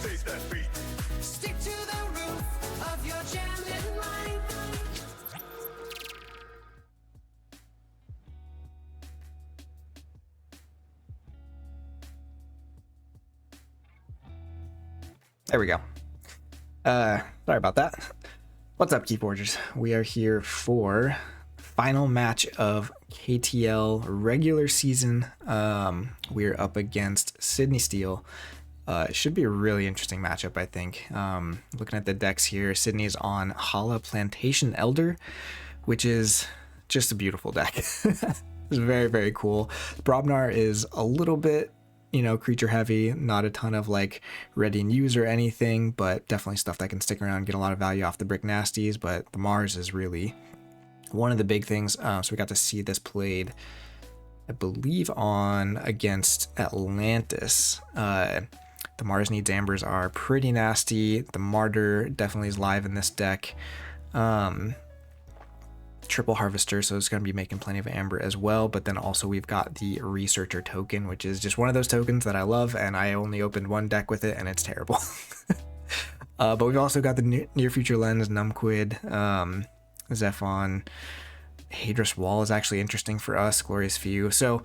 Stick to the roof of your jamming mind. There we go. Sorry about that. What's up, Keyforgers? We are here for final match of KTL regular season. We're up against SCSteele. It should be a really interesting matchup, I think. Looking at the decks here, Sydney is on Hala Plantation Elder, which is just a beautiful deck. It's very, very cool. Brobnar is a little bit, you know, creature heavy, not a ton of like ready and use or anything, but definitely stuff that can stick around and get a lot of value off the brick nasties. But the Mars is really one of the big things. So we got to see this played, I believe, on against Atlantis. The Mars needs Ambers are pretty nasty. The Martyr definitely is live in this deck. Triple Harvester, so it's going to be making plenty of Amber as well. But then also we've got the Researcher token, which is just one of those tokens that I love, and I only opened one deck with it, and it's terrible. But we've also got the Near Future Lens, Numquid, Zephon. Hadris Wall is actually interesting for us, Glorious Few. So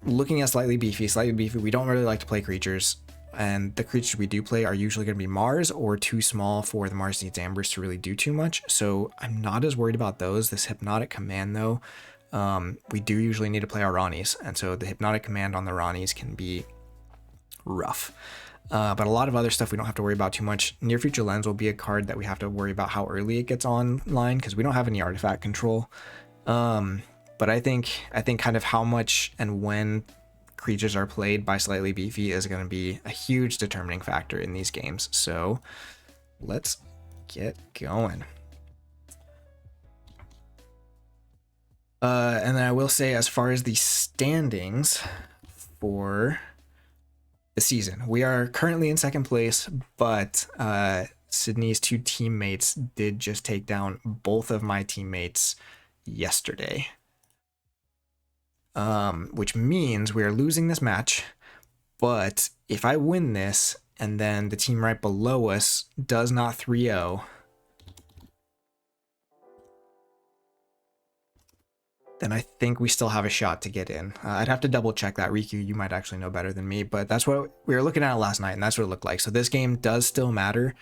looking at slightly beefy, we don't really like to play creatures. And the creatures we do play are usually going to be Mars or too small for the Mars needs Ambers to really do too much. So I'm not as worried about those. This Hypnotic Command, though, we do usually need to play our Ronnies. And so the Hypnotic Command on the Ronnies can be rough. But a lot of other stuff we don't have to worry about too much. Near Future Lens will be a card that we have to worry about how early it gets online because we don't have any artifact control. But I think kind of how much and when creatures are played by slightly beefy is going to be a huge determining factor in these games. So let's get going. And then I will say, as far as the standings for the season, we are currently in second place, but Sydney's two teammates did just take down both of my teammates yesterday. Which means we are losing this match, but if I win this and then the team right below us does not 3-0, then I think we still have a shot to get in. I'd have to double check that. Riku, you might actually know better than me, but that's what we were looking at last night, and that's what it looked like. So this game does still matter.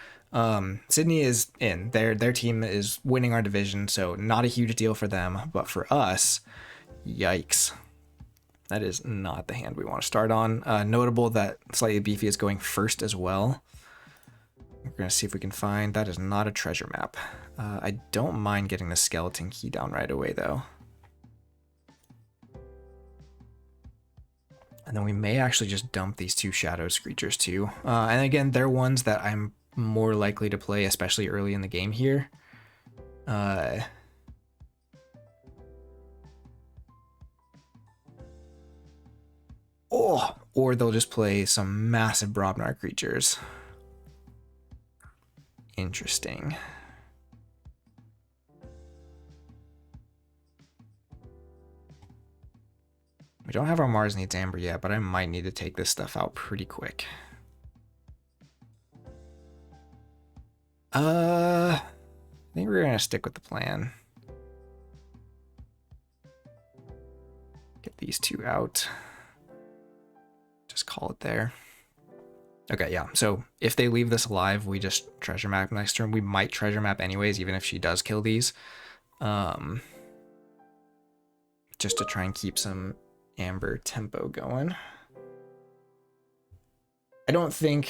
Sydney is in. Their team is winning our division, so not a huge deal for them, but for us, yikes. That is not the hand we want to start on. Notable that Slightly Beefy is going first as well. We're going to see if we can find... That is not a treasure map. I don't mind getting the skeleton key down right away, though. And then we may actually just dump these two Shadow Screechers, too. And again, they're ones that I'm more likely to play, especially early in the game here. Or they'll just play some massive Brobnar creatures. Interesting. We don't have our Mars needs Amber yet, but I might need to take this stuff out pretty quick. I think we're gonna stick with the plan. Get these two out. Just call it there. Okay, yeah. So if they leave this alive, we just treasure map next turn. We might treasure map anyways, even if she does kill these. Just to try and keep some Amber tempo going. I don't think,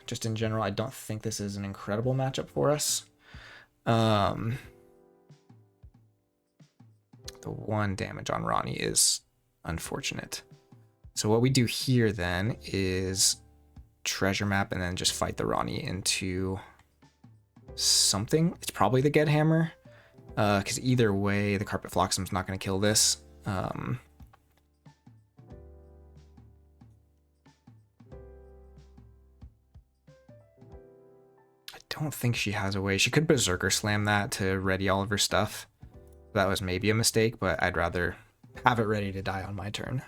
just in general, I don't think this is an incredible matchup for us. The 1 damage on Ronnie is unfortunate. So what we do here then is treasure map and then just fight the Ronnie into something. It's probably the Get Hammer, because either way the Carpet Phlox'em's not going to kill this. I don't think she has a way. She could Berserker Slam that to ready all of her stuff. That was maybe a mistake, but I'd rather have it ready to die on my turn.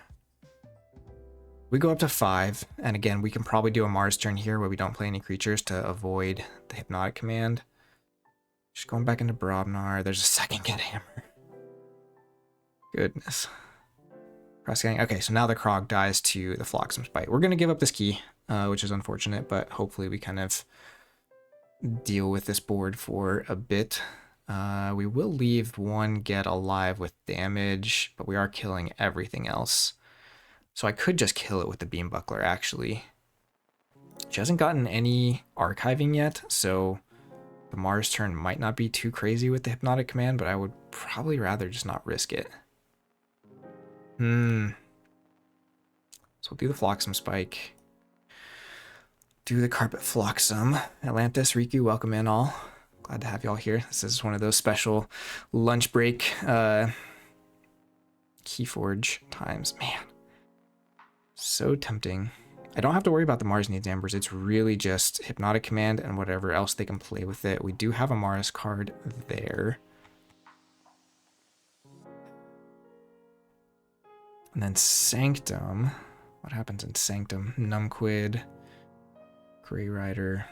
We go up to 5, and again, we can probably do a Mars turn here where we don't play any creatures to avoid the Hypnotic Command. Just going back into Brobnar. There's a second Get Hammer. Goodness. Okay, so now the Krog dies to the Phlox'em Bite. We're going to give up this key, which is unfortunate, but hopefully we kind of deal with this board for a bit. We will leave one Get alive with damage, but we are killing everything else. So I could just kill it with the Beam Buckler, actually. She hasn't gotten any archiving yet, so the Mars turn might not be too crazy with the Hypnotic Command, but I would probably rather just not risk it. So we'll do the Phlox'em Spike. Do the Carpet Phlox'em. Atlantis, Riku, welcome in all. Glad to have y'all here. This is one of those special lunch break Keyforge times. Man, so tempting. I don't have to worry about the Mars Needs Ambers. It's really just Hypnotic Command and whatever else they can play with it. We do have a Mars card there. And then Sanctum. What happens in Sanctum? Numquid. Grey Rider.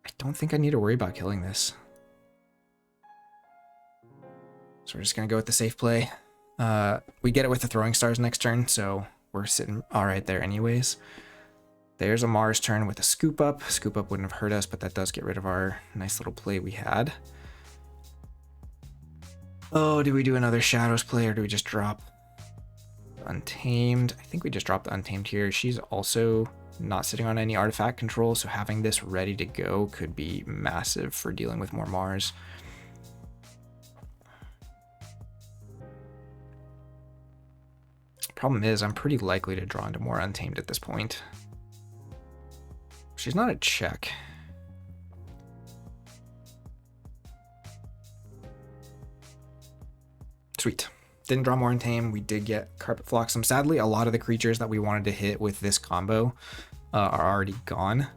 I don't think I need to worry about killing this. So we're just going to go with the safe play. We get it with the Throwing Stars next turn, so we're sitting all right there anyways. There's a Mars turn with a Scoop Up. Scoop Up wouldn't have hurt us, but that does get rid of our nice little play we had. Oh, do we do another Shadows play or do we just drop Untamed? I think we just dropped the Untamed here. She's also not sitting on any artifact control, so having this ready to go could be massive for dealing with more Mars. Problem is, I'm pretty likely to draw into more Untamed at this point. She's not a check. Sweet. Didn't draw more Untamed. We did get Carpet Phlox'em. Sadly, a lot of the creatures that we wanted to hit with this combo are already gone.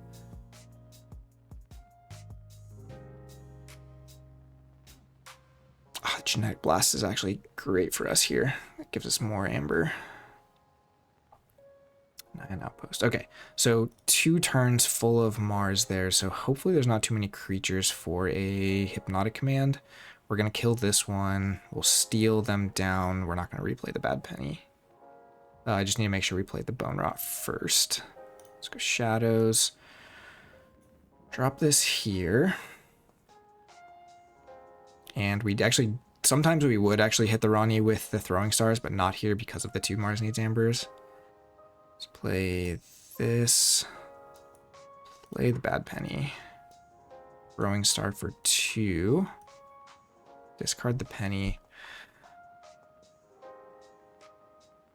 Genetic Blast is actually great for us here. It gives us more Amber. 9 Outpost. Okay, so 2 turns full of Mars there, so hopefully there's not too many creatures for a Hypnotic Command. We're going to kill this one. We'll steal them down. We're not going to replay the Bad Penny. I just need to make sure we play the Bone Rot first. Let's go Shadows. Drop this here. And we'd actually... Sometimes we would actually hit the Rani with the Throwing Stars, but not here because of the 2 Mars Needs Ambers. Let's play this. Play the Bad Penny. Throwing Star for 2. Discard the Penny.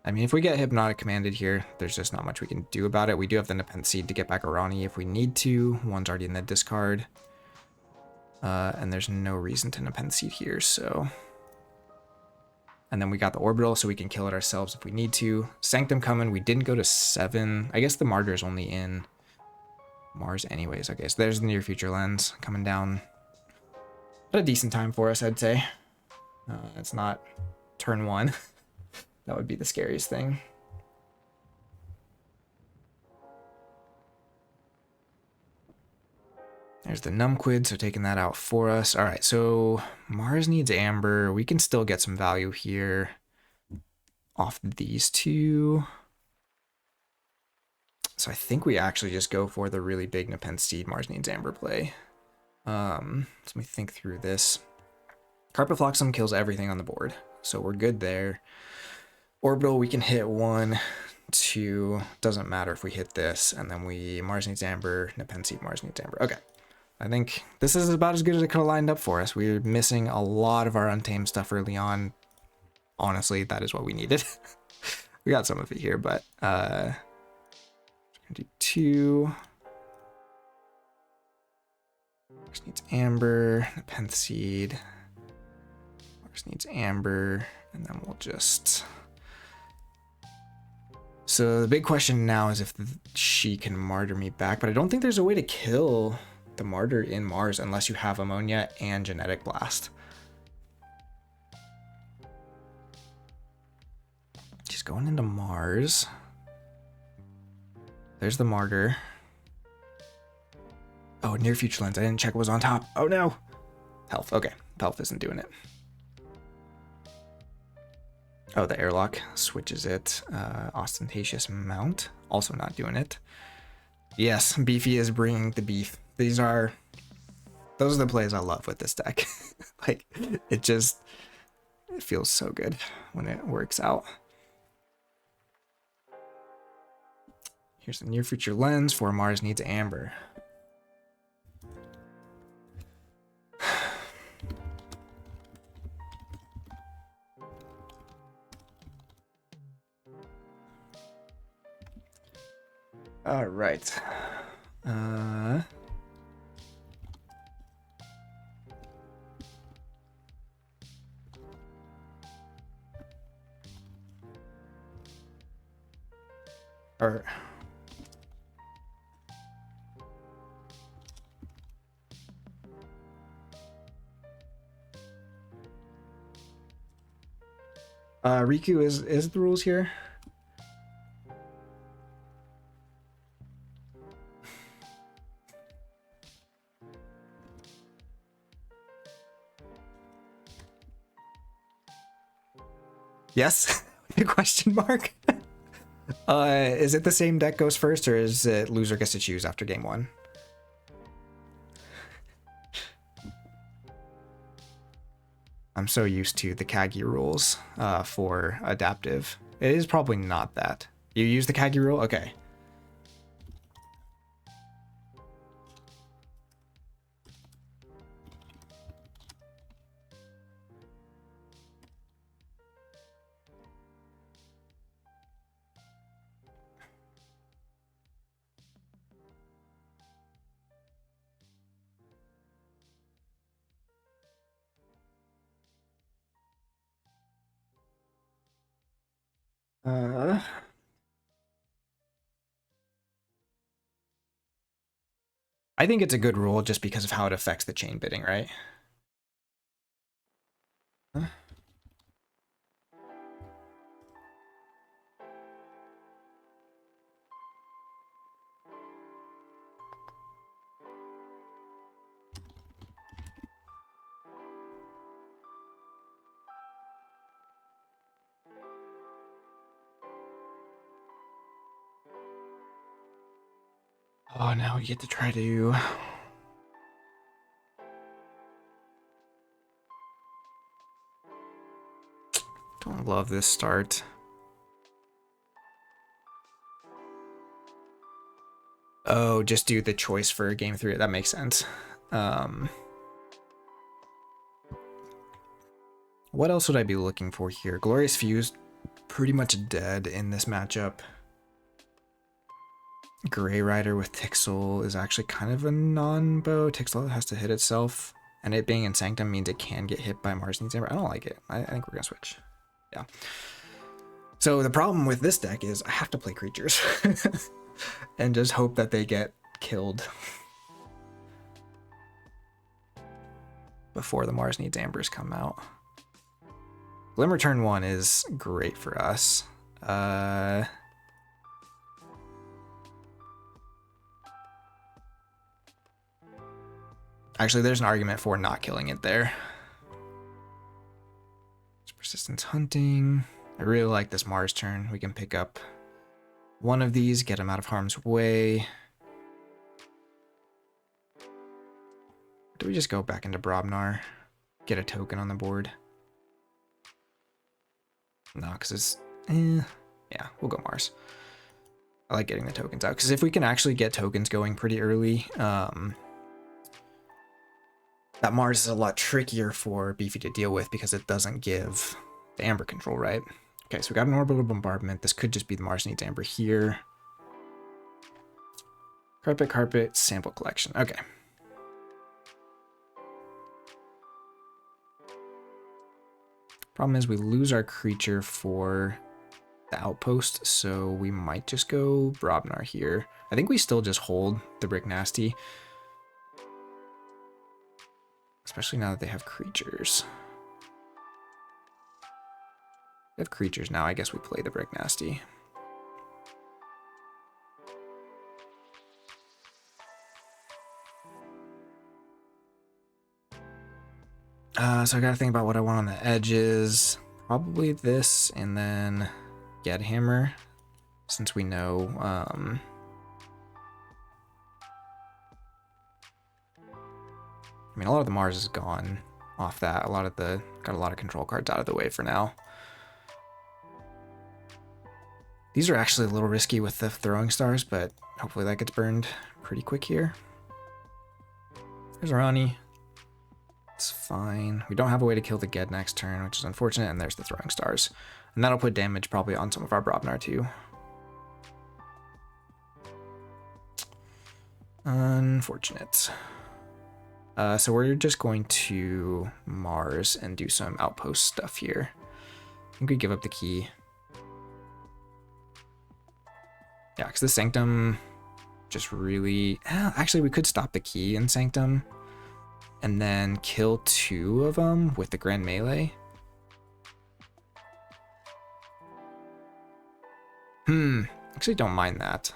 I mean, if we get Hypnotic Commanded here, there's just not much we can do about it. We do have the Nepenthe Seed to get back a Rani if we need to. One's already in the discard. And there's no reason to Nepenthe Seed here, so... And then we got the Orbital, so we can kill it ourselves if we need to. Sanctum coming. We didn't go to 7. I guess the Martyr is only in Mars anyways. Okay, so there's the Near Future Lens coming down at a decent time for us, I'd say. It's not turn 1. That would be the scariest thing. There's the Numquid, so taking that out for us. All right, so Mars Needs Amber. We can still get some value here off these 2. So I think we actually just go for the really big Nepenthe Seed Mars Needs Amber play. Let me think through this. Carpet Phlox'em kills everything on the board, so we're good there. Orbital, we can hit 1, 2. Doesn't matter if we hit this, and then we Mars Needs Amber, Nepenthe Seed, Mars Needs Amber. Okay. I think this is about as good as it could have lined up for us. We were missing a lot of our Untamed stuff early on. Honestly, that is what we needed. We got some of it here, but we're gonna do 2. Mars Needs Amber, Nepenthe Seed. Mars Needs Amber, and then we'll just... So the big question now is if she can martyr me back, but I don't think there's a way to kill the Martyr in Mars unless you have Ammonia and Genetic Blast. She's going into Mars. There's the Martyr. Oh, near future lens. I didn't check what was on top. Oh no. Health. Okay. Health isn't doing it. Oh, the airlock switches it. Ostentatious mount. Also not doing it. Yes, Beefy is bringing the beef. Those are the plays I love with this deck. Like, it feels so good when it works out. Here's the near future lens for Mars needs Amber. All right. Or Riku is the rules here. Yes? The question mark. Is it the same deck goes first, or is it loser gets to choose after game one? I'm so used to the Kagi rules for adaptive. It is probably not that. You use the Kagi rule? Okay. I think it's a good rule just because of how it affects the chain bidding, right? Oh, now we get to try to... Don't love this start. Oh, just do the choice for game 3. That makes sense. What else would I be looking for here? Glorious Fuse, pretty much dead in this matchup. Grey Rider with Tixel is actually kind of a non-bow. Tixel has to hit itself, and it being in Sanctum means it can get hit by Mars Needs Amber. I don't like it. I think we're gonna switch. Yeah. So the problem with this deck is I have to play creatures and just hope that they get killed before the Mars Needs Ambers come out. Glimmer turn 1 is great for us. Actually, there's an argument for not killing it there. It's Persistence Hunting. I really like this Mars turn. We can pick up one of these, get him out of harm's way. Do we just go back into Brobnar? Get a token on the board? No, because it's... yeah, we'll go Mars. I like getting the tokens out, because if we can actually get tokens going pretty early, that Mars is a lot trickier for Beefy to deal with because it doesn't give the Amber control, right? Okay, so we got an Orbital Bombardment. This could just be the Mars Needs Amber here. Carpet, Sample Collection. Okay. Problem is we lose our creature for the Outpost, so we might just go Brobnar here. I think we still just hold the Brick Nasty. Especially now that they have creatures. We have creatures now. I guess we play the Brick Nasty. So I gotta think about what I want on the edges. Probably this, and then Get Hammer, since we know. I mean, a lot of the Mars is gone off that. Got a lot of control cards out of the way for now. These are actually a little risky with the throwing stars, but hopefully that gets burned pretty quick here. There's Ronnie. It's fine. We don't have a way to kill the Ged next turn, which is unfortunate, and there's the throwing stars. And that'll put damage probably on some of our Brobnar too. Unfortunate. So we're just going to Mars and do some outpost stuff here. I think we give up the key. Yeah, because the Sanctum just really... actually, we could stop the key in Sanctum and then kill 2 of them with the Grand Melee. Actually don't mind that.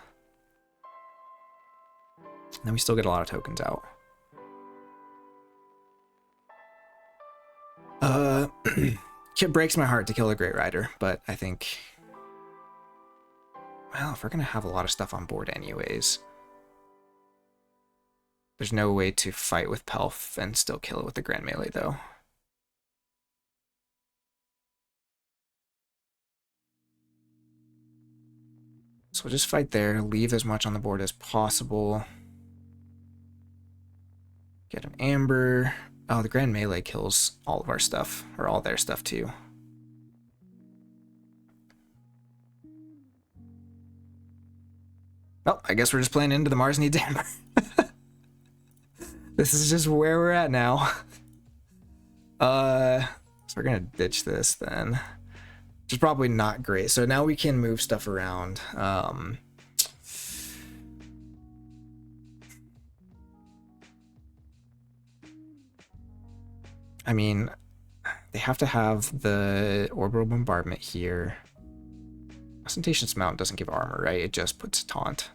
And then we still get a lot of tokens out. It breaks my heart to kill the Great Rider, but I think... Well, if we're gonna have a lot of stuff on board anyways... There's no way to fight with Pelf and still kill it with the Grand Melee, though. So we'll just fight there, leave as much on the board as possible. Get an Amber. Oh, the Grand Melee kills all of our stuff, or all their stuff too. Well, I guess we're just playing into the Mars needs Amber. This is just where we're at now. So we're gonna ditch this then. Which is probably not great. So now we can move stuff around. I mean, they have to have the Orbital Bombardment here. Ostentatious Mount doesn't give armor, right? It just puts taunt.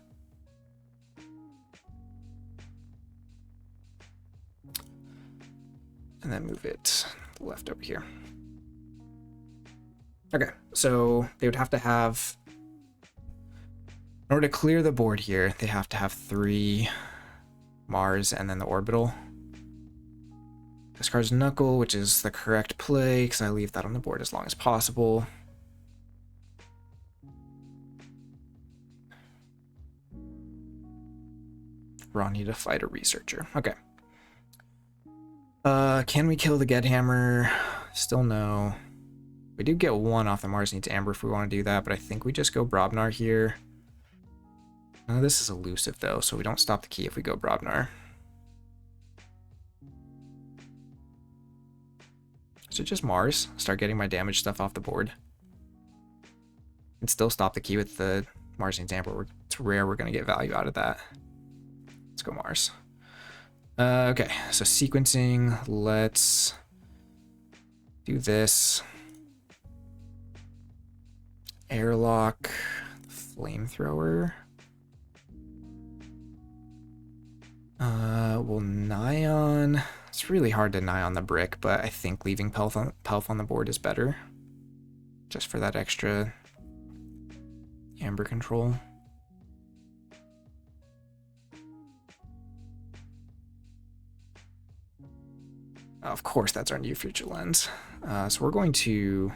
And then move it left over here. Okay, so they would have to have... In order to clear the board here, they have to have 3 Mars and then the Orbital. Discards Knuckle, which is the correct play, because I leave that on the board as long as possible. Ronnie to fight a Researcher. Okay. Can we kill the Get Hammer? Still no. We do get 1 off the Mars needs Amber if we want to do that, but I think we just go Brobnar here. This is elusive though, so we don't stop the key if we go Brobnar. So just Mars, start getting my damage stuff off the board. And still stop the key with the Mars needs Amber. It's rare we're going to get value out of that. Let's go Mars. Okay, so sequencing, let's do this. Airlock, Flamethrower. We'll Nyan. It's really hard to Nyan the brick, but I think leaving Pelf on the board is better. Just for that extra Amber control. Of course, that's our new Future Lens. So we're going to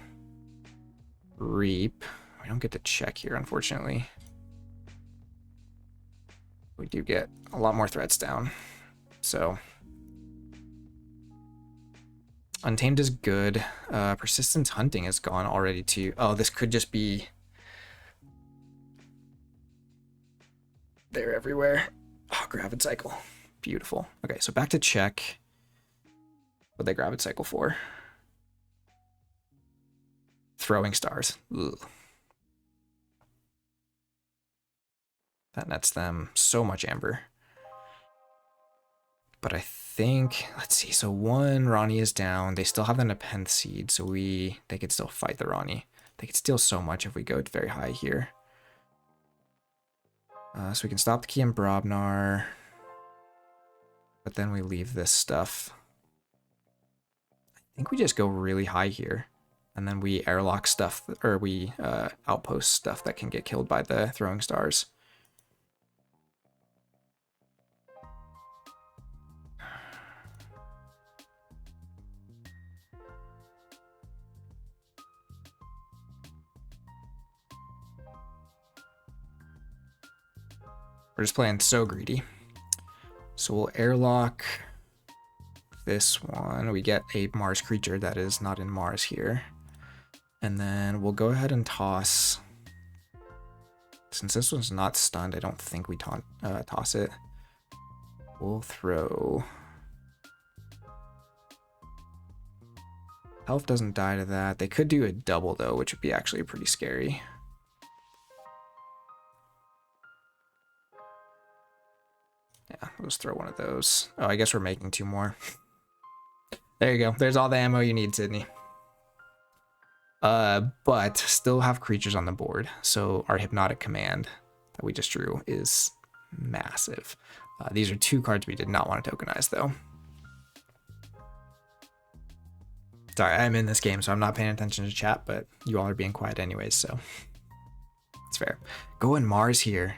Reap. We don't get to check here, unfortunately. We do get a lot more threats down. So Untamed is good. Persistence Hunting is gone already too. Oh, this could just be... They're everywhere. Oh, Gravid Cycle. Beautiful. Okay, so back to check. What they Gravid Cycle for? Throwing Stars. Ugh. That nets them so much Amber. But I think, let's see, so one Ronnie is down. They still have the Nepenthe Seed, so they could still fight the Ronnie. They could steal so much if we go very high here. So we can stop the Key and Brobnar. But then we leave this stuff. I think we just go really high here. And then we airlock stuff, or we outpost stuff that can get killed by the throwing stars. We're just playing so greedy. So we'll airlock this one. We get a Mars creature that is not in Mars here. And then we'll go ahead and toss. Since this one's not stunned, I don't think we toss it. We'll throw. Health doesn't die to that. They could do a double though, which would be actually pretty scary. Yeah, we'll just throw one of those. Oh, I guess we're making two more. There you go. There's all the ammo you need, Sydney. But still have creatures on the board. So our Hypnotic Command that we just drew is massive. These are two cards we did not want to tokenize, though. Sorry, I'm in this game, so I'm not paying attention to chat, but you all are being quiet anyways, so it's fair. Go in Mars here.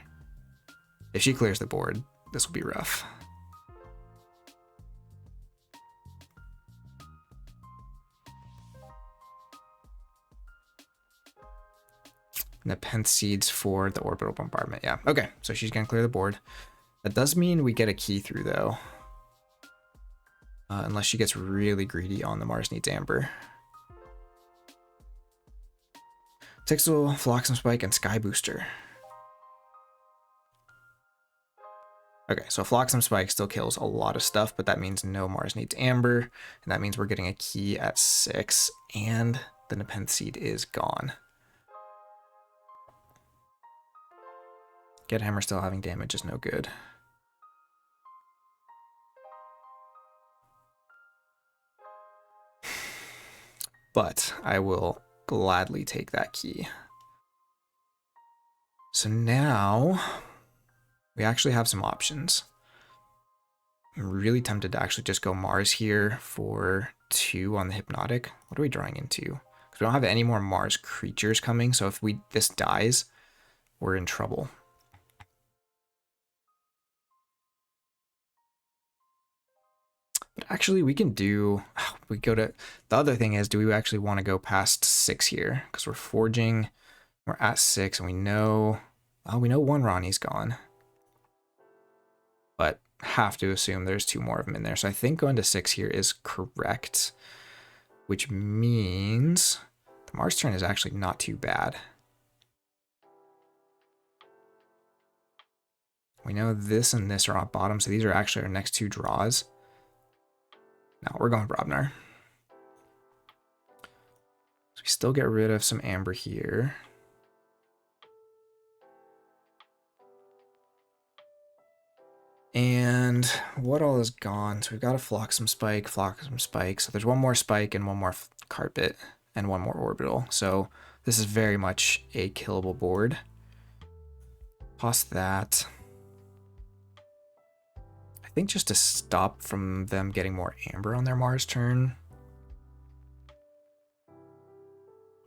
If she clears the board, this will be rough. Nepenthe Seeds for the Orbital Bombardment. Yeah, okay, so she's gonna clear the board. That does mean we get a key through, though. Unless she gets really greedy on the Mars Needs Amber. Tixel, Phlox'em Spike, and Sky Booster. Okay, so Phlox'em Spike still kills a lot of stuff, but that means no Mars Needs Amber, and that means we're getting a key at 6, and the Nepenthe Seed is gone. Get Hammer still having damage is no good. But I will gladly take that key. So now we actually have some options. I'm really tempted to actually just go Mars here for 2 on the Hypnotic. What are we drawing into? Because we don't have any more Mars creatures coming, so if this dies, we're in trouble. But actually, we can do. We go to. The other thing is, do we actually want to go past 6 here? Because we're forging. We're at 6, and we know. Oh, we know one Ronnie's gone. But have to assume there's 2 more of them in there. So I think going to 6 here is correct. Which means the Mars turn is actually not too bad. We know this and this are on bottom, so these are actually our next 2 draws. No, we're going Brobnar. So we still get rid of some Amber here. And what all is gone? So we've got a Phlox'em Spike. So there's one more Spike and one more Carpet and one more Orbital. So this is very much a killable board. Toss that. I think just to stop from them getting more Amber on their Mars turn,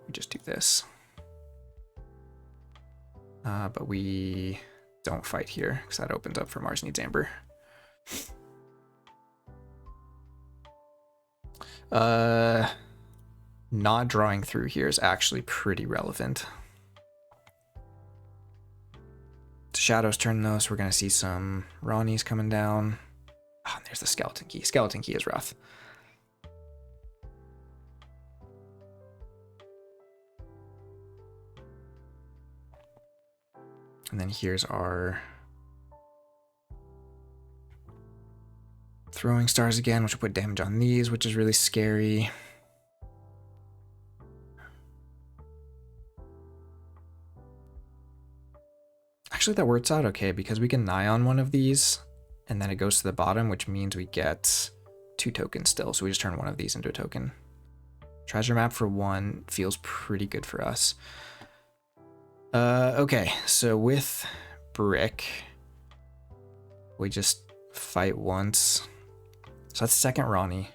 we just do this. But we don't fight here because that opens up for Mars Needs Amber. Not drawing through here is actually pretty relevant. Shadow's turn though, so we're gonna see some Ronnies coming down. Oh, and there's the Skeleton Key. Skeleton Key is rough. And then here's our Throwing Stars again, which will put damage on these, which is really scary. Actually, that works out okay because we can nigh on one of these and then it goes to the bottom, which means we get 2 tokens still. So we just turn one of these into a token. Treasure map for 1 feels pretty good for us. Okay, so with brick, we just fight once. So that's second Ronnie.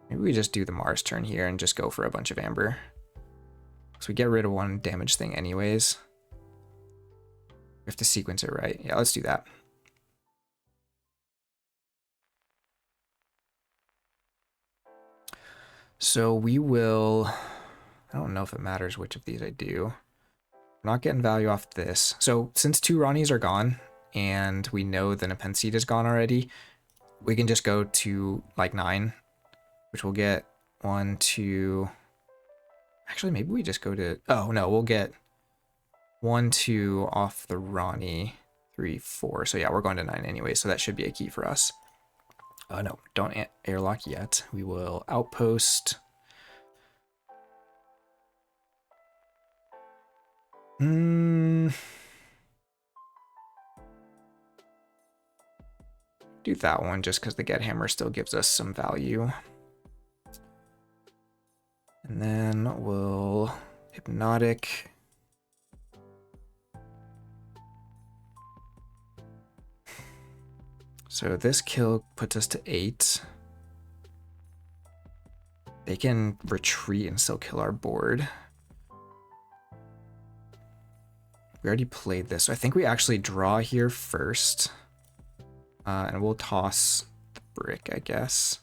Maybe we just do the Mars turn here and just go for a bunch of amber. So we get rid of 1 damage thing anyways. We have to sequence it right. Yeah, let's do that. So we will, I don't know if it matters which of these I do. I'm not getting value off this. So since 2 Ronnies are gone and we know the Nepenthe seed is gone already, we can just go to like 9, which will get 1, 2. Actually, maybe we just go to, oh no, we'll get 1, 2 off the Ronnie, 3, 4. So yeah, we're going to 9 anyway, so that should be a key for us. No, don't airlock yet. We will outpost. Do that one just because the get hammer still gives us some value. And then we'll hypnotic. So this kill puts us to 8. They can retreat and still kill our board. We already played this, so I think we actually draw here first. And we'll toss the brick, I guess.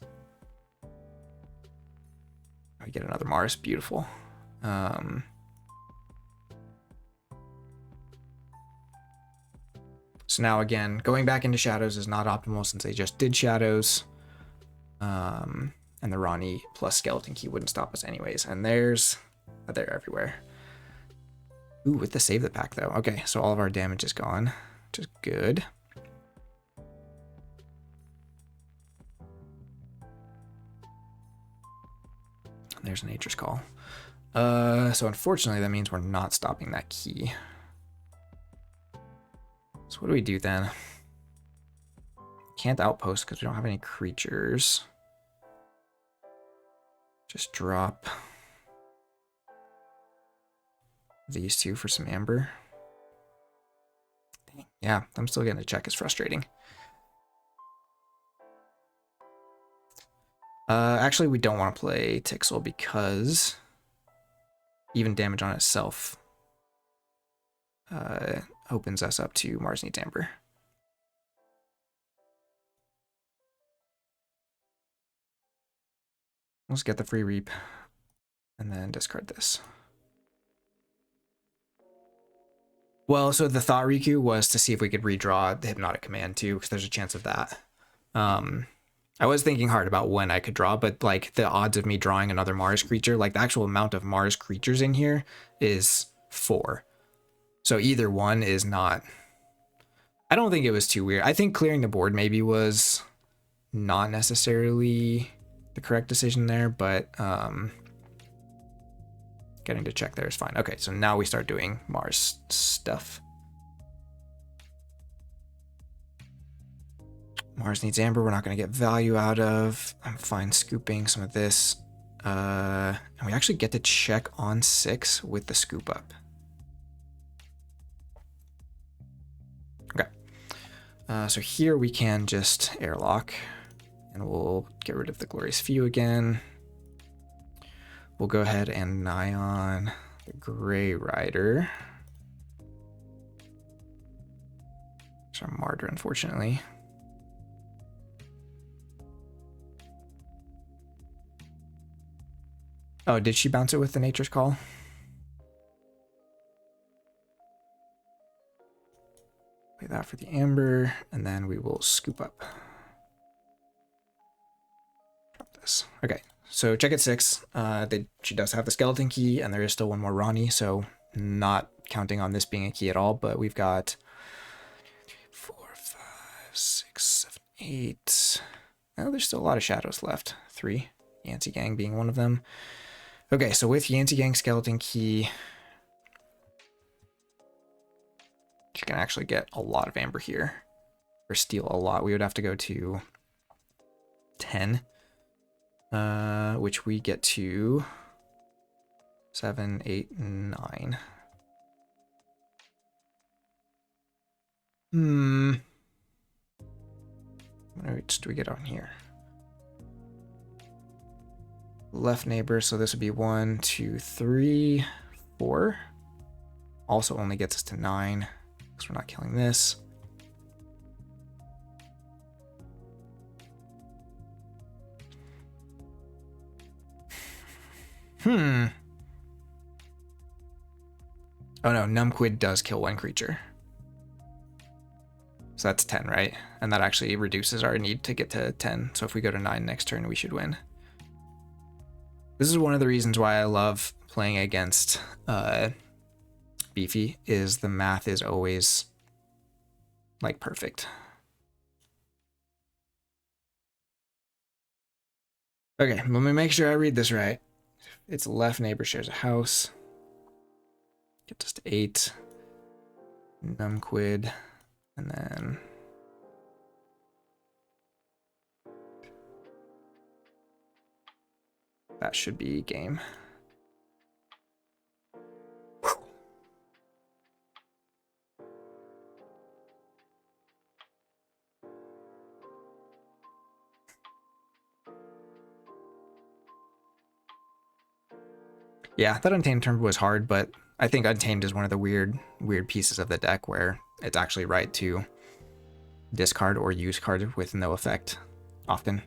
We get another Mars, beautiful. So now again, going back into shadows is not optimal since they just did shadows. And the Ronnie plus skeleton key wouldn't stop us anyways. And they're everywhere. Ooh, with the save the pack though. Okay, so all of our damage is gone, which is good. There's a Nature's Call. So unfortunately that means we're not stopping that key. So what do we do then? Can't outpost because we don't have any creatures. Just drop these 2 for some amber. Dang. Yeah, I'm still getting a check. It's frustrating. Actually, we don't want to play Tixel because even damage on itself opens us up to Mars needs amber. Let's get the free reap and then discard this. Well, so the thought Riku was to see if we could redraw the hypnotic command too, because there's a chance of that. I was thinking hard about when I could draw, but like the odds of me drawing another Mars creature, like the actual amount of Mars creatures in here is 4. So either one is not, I don't think it was too weird. I think clearing the board maybe was not necessarily the correct decision there, but getting to check there is fine. Okay, so now we start doing Mars stuff. Mars needs amber. We're not going to get value out of. I'm fine scooping some of this. And we actually get to check on 6 with the scoop up. Okay. So here we can just airlock. And we'll get rid of the Glorious Few again. We'll go ahead and Nyan the Gray Rider. It's our Martyr, unfortunately. Oh, did she bounce it with the Nature's Call? Play that for the amber, and then we will scoop up. Drop this. Okay, so check at 6. She does have the skeleton key, and there is still one more Ronnie, so not counting on this being a key at all, but we've got 4, 5, 6, 7, 8. Oh, there's still a lot of shadows left. 3, Yancey Gang being one of them. Okay, so with Yancey Gang skeleton key, can actually get a lot of amber here, or steal a lot. We would have to go to 10, which we get to 7, 8, 9. What rates do we get on here? Left neighbor, so this would be 1, 2, 3, 4. Also only gets us to 9, because we're not killing this. Oh no, Numquid does kill one creature. So that's 10, right? And that actually reduces our need to get to 10. So if we go to 9 next turn, we should win. This is one of the reasons why I love playing against Beefy, is the math is always like perfect. Okay, let me make sure I read this right. It's left neighbor shares a house. Gets us to 8. Numquid. And then that should be game. Yeah, that Untamed turn was hard, but I think Untamed is one of the weird pieces of the deck where it's actually right to discard or use cards with no effect often.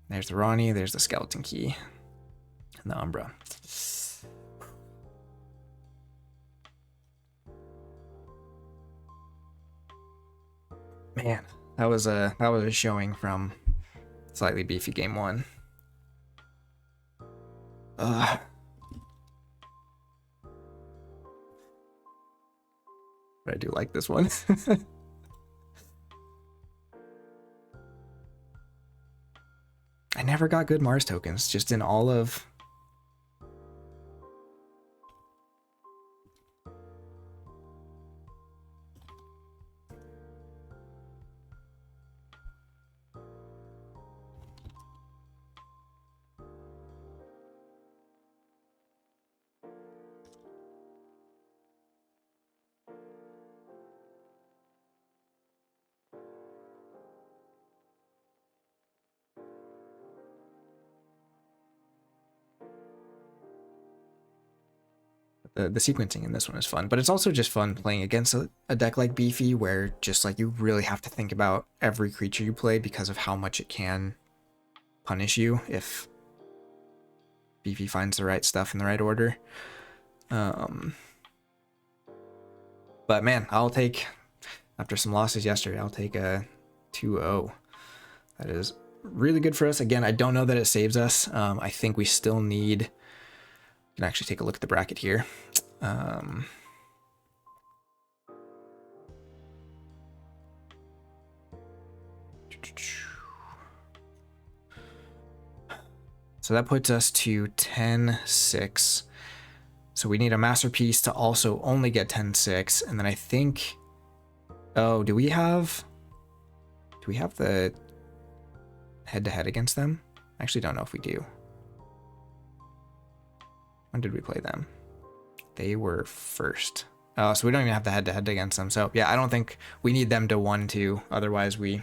There's the Ronnie, there's the Skeleton Key, and the Umbra. Man, that was a showing from Slightly Beefy game 1. But I do like this one. I never got good Mars tokens, just in all of... The sequencing in this one is fun, but it's also just fun playing against a deck like Beefy, where just like you really have to think about every creature you play because of how much it can punish you if Beefy finds the right stuff in the right order. But man, I'll take, after some losses yesterday, I'll take a 2-0. That is really good for us. Again, I don't know that it saves us. I think we still need... Can actually take a look at the bracket here. So that puts us to 10-6. So we need a masterpiece to also only get 10-6. And then I think... Oh, do we have the head-to-head against them? I actually don't know if we do. When did we play them? They were first. Oh, so we don't even have the head-to-head against them. So yeah, I don't think we need them to 1-2. Otherwise we...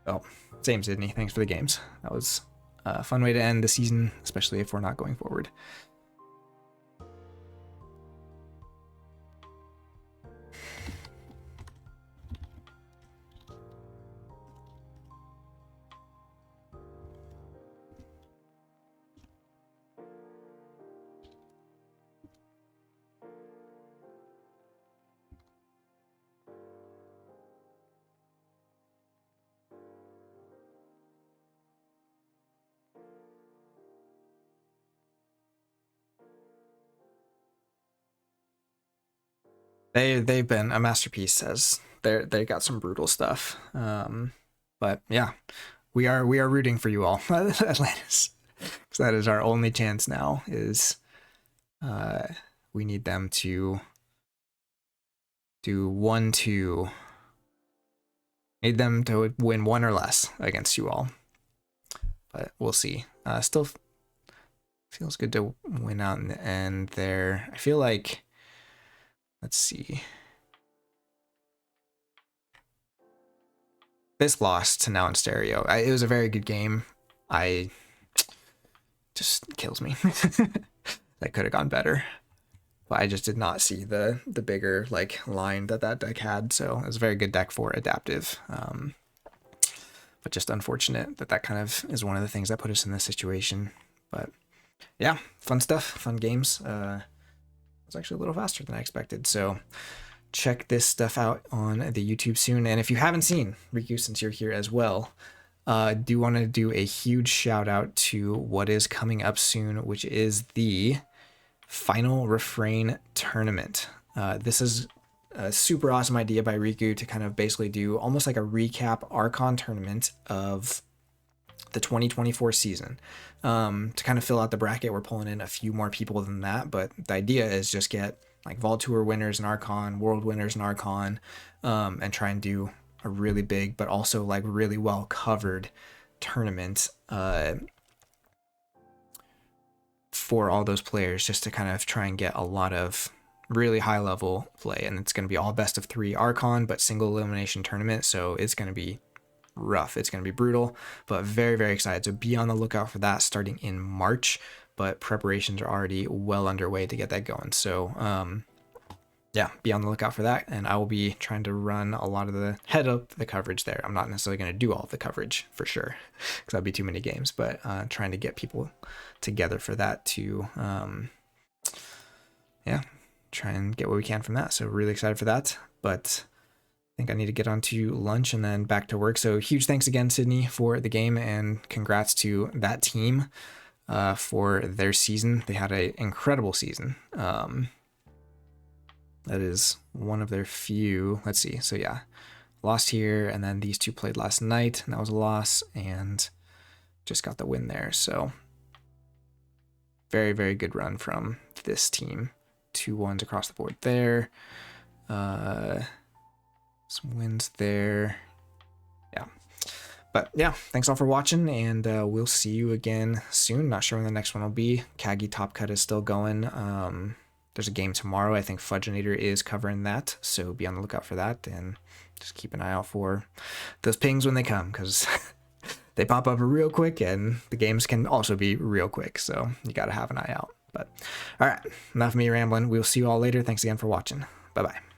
Oh, same Sydney. Thanks for the games. That was a fun way to end the season, especially if we're not going forward. They've been a masterpiece, as they got some brutal stuff. But yeah, we are rooting for you all, Atlantis, because that is our only chance now. Is we need them to do 1-2. Need them to win 1 or less against you all. But we'll see. Still feels good to win out in the end there. I feel like, let's see. This loss to Now in Stereo. It was a very good game. Just kills me. That could have gone better. But I just did not see the bigger like line that deck had. So it was a very good deck for adaptive. But just unfortunate that kind of is one of the things that put us in this situation. But yeah, fun stuff, fun games. It was actually a little faster than I expected. So check this stuff out on the YouTube soon. And if you haven't seen Riku, since you're here as well, do want to do a huge shout out to what is coming up soon, which is the Final Refrain Tournament. This is a super awesome idea by Riku to kind of basically do almost like a recap Archon tournament of the 2024 season. To kind of fill out the bracket, we're pulling in a few more people than that, but the idea is just get like Vol Tour winners in Archon, World winners in Archon, and try and do a really big, but also like really well covered tournament for all those players, just to kind of try and get a lot of really high level play. And it's going to be all best of 3 Archon, but single elimination tournament. So it's going to be rough. It's going to be brutal, but very, very excited. So be on the lookout for that starting in March. But preparations are already well underway to get that going. So yeah, be on the lookout for that. And I will be trying to run a lot of the head up the coverage there. I'm not necessarily going to do all of the coverage for sure, because that'd be too many games, but trying to get people together for that to, yeah, try and get what we can from that. So really excited for that. But I think I need to get on to lunch and then back to work. So huge thanks again, Sydney, for the game, and congrats to that team for their season. They had an incredible season. That is one of their few. Let's see. So yeah, lost here, and then these two played last night, and that was a loss, and just got the win there. So very, very good run from this team. 2 wins across the board there. Some wins there. Yeah. But yeah, thanks all for watching, and we'll see you again soon. Not sure when the next one will be. Kagi Top Cut is still going. There's a game tomorrow. I think Fudgeinator is covering that, so be on the lookout for that, and just keep an eye out for those pings when they come, because they pop up real quick, and the games can also be real quick, so you got to have an eye out. But all right, enough of me rambling. We'll see you all later. Thanks again for watching. Bye-bye.